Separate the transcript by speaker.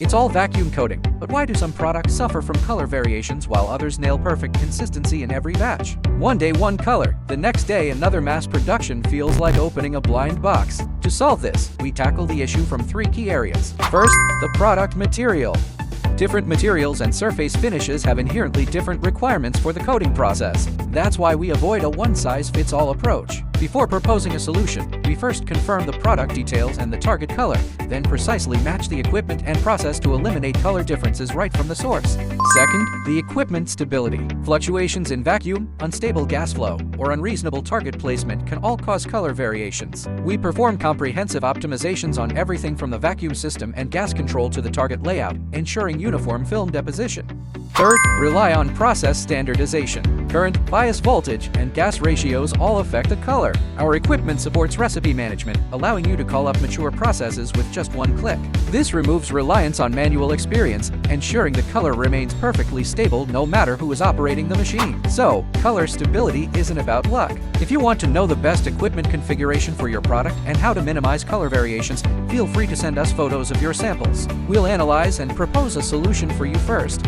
Speaker 1: It's all vacuum coating, but why do some products suffer from color variations while others nail perfect consistency in every batch? One day one color, the next day another. Mass production feels like opening a blind box. To solve this, we tackle the issue from three key areas. First, the product material. Different materials and surface finishes have inherently different requirements for the coating process. That's why we avoid a one-size-fits-all approach. Before proposing a solution, we first confirm the product details and the target color, then precisely match the equipment and process to eliminate color differences right from the source. Second, the equipment stability. Fluctuations in vacuum, unstable gas flow, or unreasonable target placement can all cause color variations. We perform comprehensive optimizations on everything from the vacuum system and gas control to the target layout, ensuring uniform film deposition. Third, rely on process standardization. Current, bias voltage, and gas ratios all affect the color. Our equipment supports recipe management, allowing you to call up mature processes with just one click. This removes reliance on manual experience, ensuring the color remains perfectly stable no matter who is operating the machine. So, color stability isn't about luck. If you want to know the best equipment configuration for your product and how to minimize color variations, feel free to send us photos of your samples. We'll analyze and propose a solution for you first.